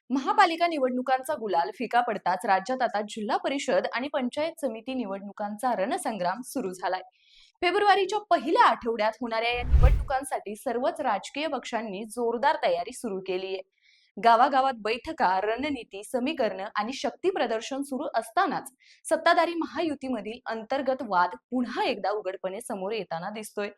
महापालिका निवडणुकांचा गुलाल फिका पडताच राज्यात आता जिल्हा परिषद आणि पंचायत समिती निवडणुकांचा रणसंग्राम सुरू झालाय. फेब्रुवारीच्या पहिल्या आठवड्यात होणाऱ्या या निवडणुकांसाठी सर्वच राजकीय पक्षांनी जोरदार तयारी सुरू केली आहे. गावागावात बैठका, रणनीती समीकरणं आणि शक्ती प्रदर्शन सुरू असतानाच सत्ताधारी महायुतीमधील अंतर्गत वाद पुन्हा एकदा उघडपणे समोर येताना दिसतोय.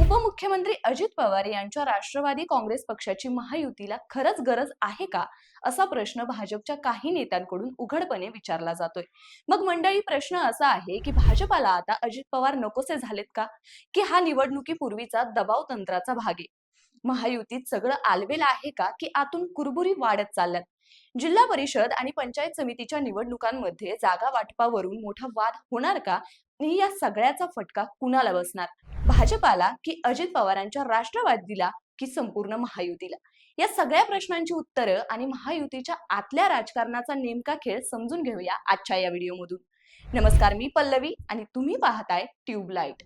उपमुख्यमंत्री अजित पवार यांच्या राष्ट्रवादी काँग्रेस पक्षाची महायुतीला खरंच गरज आहे का, असा प्रश्न भाजपच्या काही नेत्यांकडून उघडपणे विचारला जातोय. मग मंडळी, प्रश्न असा आहे की भाजपाला आता अजित पवार नकोसे झालेत का, की हा निवडणुकीपूर्वीचा दबाव तंत्राचा भाग आहे? महायुतीत सगळं आलबेल आहे का, की आतून कुरबुरी वाढत चालल्यात? जिल्हा परिषद आणि पंचायत समितीच्या निवडणुकांमध्ये जागा वाटपावरून मोठा वाद होणार का, आणि या सगळ्याचा फटका कुणाला बसणार? भाजपाला की अजित पवारांच्या राष्ट्रवादीला की संपूर्ण महायुतीला? या सगळ्या प्रश्नांची उत्तरं आणि महायुतीच्या आतल्या राजकारणाचा नेमका खेळ समजून घेऊया आजच्या या व्हिडिओमधून. नमस्कार, मी पल्लवी आणि तुम्ही पाहताय ट्यूबलाइट.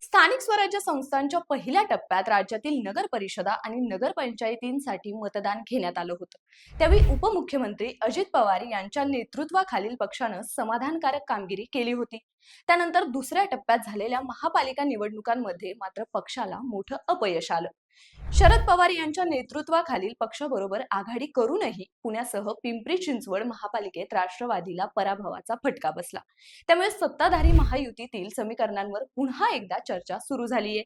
स्थानिक स्वराज्य संस्थांच्या पहिल्या टप्प्यात राज्यातील नगर परिषदा आणि नगरपंचायतींसाठी मतदान घेण्यात आलं होतं. त्यावेळी उपमुख्यमंत्री अजित पवार यांच्या नेतृत्वाखालील पक्षानं समाधानकारक कामगिरी केली होती. त्यानंतर दुसऱ्या टप्प्यात झालेल्या महापालिका निवडणुकांमध्ये मात्र पक्षाला मोठं अपयश आलं. शरद पवार यांच्या नेतृत्वाखालील पक्षाबरोबर आघाडी करूनही पुण्यासह पिंपरी चिंचवड महापालिकेत राष्ट्रवादीला पराभवाचा फटका बसला. त्यामुळे सत्ताधारी महायुतीतील समीकरणांवर पुन्हा एकदा चर्चा सुरू झालीय.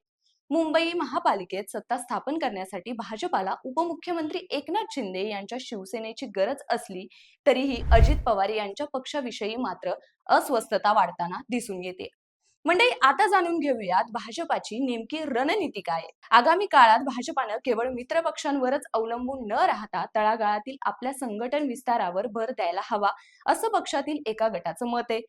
मुंबई महापालिकेत सत्ता स्थापन करण्यासाठी भाजपाला उपमुख्यमंत्री एकनाथ शिंदे यांच्या शिवसेनेची गरज असली तरीही अजित पवार यांच्या पक्षाविषयी मात्र अस्वस्थता वाढताना दिसून येते. मंडळी, आता जाणून घेऊयात भाजपाची नेमकी रणनीती काय आहे. आगामी काळात भाजपानं केवळ मित्र पक्षांवरच अवलंबून न राहता तळागाळातील आपल्या संघटन विस्तारावर भर द्यायला हवा, असं पक्षातील एका गटाचं मत आहे.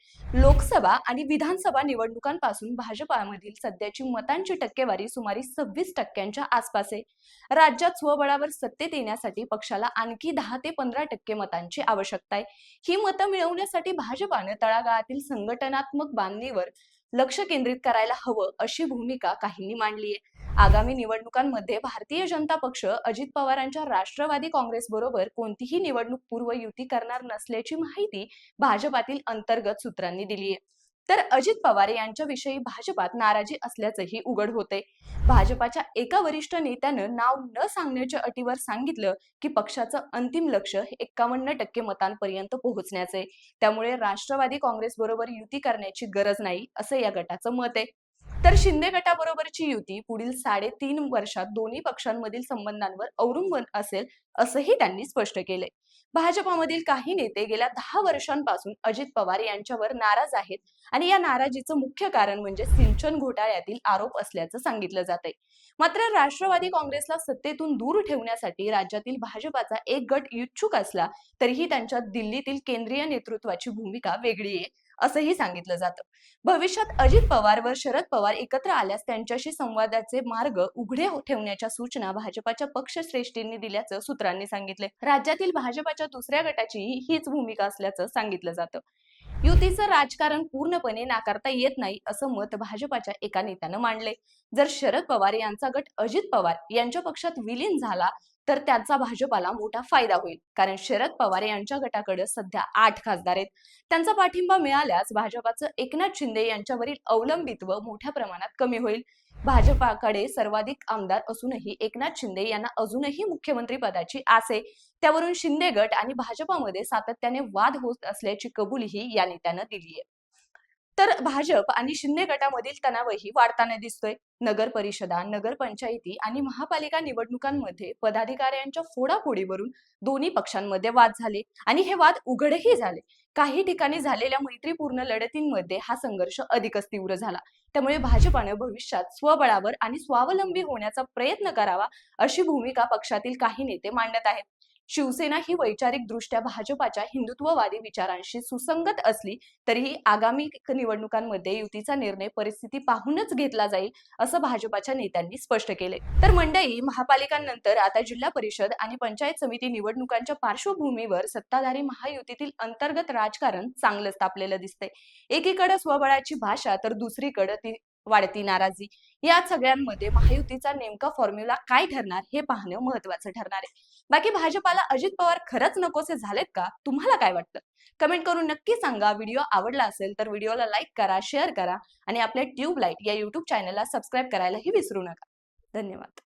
लोकसभा आणि विधानसभा निवडणुकांपासून भाजपामधील सध्याची मतांची टक्केवारी सुमारे 26% आसपास आहे. राज्यात स्वबळावर सत्तेत येण्यासाठी पक्षाला आणखी 10 ते 15% मतांची आवश्यकता आहे. ही मतं मिळवण्यासाठी भाजपानं तळागाळातील संघटनात्मक बांधणीवर लक्ष केंद्रित करायला हवं, अशी भूमिका काहींनी मांडली आहे. आगामी निवडणुकांमध्ये भारतीय जनता पक्ष अजित पवारांच्या राष्ट्रवादी काँग्रेस बरोबर कोणतीही निवडणूक पूर्व युती करणार नसल्याची माहिती भाजपातील अंतर्गत सूत्रांनी दिली आहे. तर अजित पवार यांच्याविषयी भाजपात नाराजी असल्याचंही उघड होते. भाजपाच्या एका वरिष्ठ नेत्यानं नाव न सांगण्याच्या अटीवर सांगितलं की पक्षाचं अंतिम लक्ष 51% मतांपर्यंत पोहोचण्याचे. त्यामुळे राष्ट्रवादी काँग्रेस बरोबर युती करण्याची गरज नाही, असं या गटाचं मत आहे. तर शिंदे गटाबरोबरची युती पुढील 3.5 वर्षात दोन्ही पक्षांमधील संबंधांवर अवलंबून असेल, असंही त्यांनी स्पष्ट केलंय. भाजपामधील काही नेते गेल्या 10 वर्षांपासून अजित पवार यांच्यावर नाराज आहेत आणि या नाराजीचं मुख्य कारण म्हणजे सिंचन घोटाळ्यातील आरोप असल्याचं सांगितलं जातंय. मात्र राष्ट्रवादी काँग्रेसला सत्तेतून दूर ठेवण्यासाठी राज्यातील भाजपाचा एक गट इच्छुक असला तरीही त्यांच्या दिल्लीतील केंद्रीय नेतृत्वाची भूमिका वेगळी आहे, असंही सांगितलं जातं. भविष्यात अजित पवार व शरद पवार एकत्र आल्यास त्यांच्याशी संवादाचे मार्ग उघडे ठेवण्याच्या सूचना भाजपाच्या पक्षश्रेष्ठींनी दिल्याचं सूत्रांनी सांगितले. राज्यातील भाजपाच्या दुसऱ्या गटाची हीच भूमिका असल्याचं सांगितलं जातं. युतीचं राजकारण पूर्णपणे नाकारता येत नाही, असं मत भाजपाच्या एका नेत्यानं मांडले. जर शरद पवार यांचा गट अजित पवार यांच्या पक्षात विलीन झाला तर त्याचा भाजपाला मोठा फायदा होईल, कारण शरद पवार यांच्या गटाकडे सध्या 8 खासदार आहेत. त्यांचा पाठिंबा मिळाल्यास भाजपाचं एकनाथ शिंदे यांच्यावरील अवलंबित्व मोठ्या प्रमाणात कमी होईल. भाजपाकडे सर्वाधिक आमदार असूनही एकनाथ शिंदे यांना अजूनही मुख्यमंत्री पदाची आस आहे. त्यावरून शिंदे गट आणि भाजपामध्ये सातत्याने वाद होत असल्याची कबुलीही या नेत्यानं दिली आहे. तर भाजप आणि शिंदे गटामधील तणावही वाढताना दिसतोय. नगर परिषदा, नगरपंचायती आणि महापालिका निवडणुकांमध्ये पदाधिकाऱ्यांच्या फोडाफोडीवरून दोन्ही पक्षांमध्ये वाद झाले आणि हे वाद उघडही झाले. काही ठिकाणी झालेल्या मैत्रीपूर्ण लढतींमध्ये हा संघर्ष अधिकच तीव्र झाला. त्यामुळे भाजपानं भविष्यात स्वबळावर आणि स्वावलंबी होण्याचा प्रयत्न करावा, अशी भूमिका पक्षातील काही नेते मांडत आहेत. शिवसेना ही वैचारिक दृष्ट्या भाजपाच्या हिंदुत्ववादी विचारांशी सुसंगत असली तरीही आगामी निवडणुकांमध्ये युतीचा निर्णय परिस्थिती पाहूनच घेतला जाईल, असं भाजपाच्या नेत्यांनी स्पष्ट केले. तर मंडळी, महापालिकांनंतर आता जिल्हा परिषद आणि पंचायत समिती निवडणुकांच्या पार्श्वभूमीवर सत्ताधारी महायुतीतील अंतर्गत राजकारण चांगलंच तापलेलं दिसतंय. एकीकडे स्वबळाची भाषा तर दुसरीकडे ती वाढती नाराजी या सगळ्यांमध्ये महायुतीचा नेमका फॉर्म्युला काय ठरणार हे पाहणं महत्वाचं ठरणार आहे. बाकी भाजपाला अजित पवार खरंच नकोसे झालेत का? तुम्हाला काय वाटतं? कमेंट करून नक्की सांगा. व्हिडिओ आवडला असेल तर व्हिडिओला लाईक करा, शेअर करा आणि आपल्या ट्यूबलाईट या युट्यूब चॅनलला सबस्क्राईब करायलाही विसरू नका. धन्यवाद.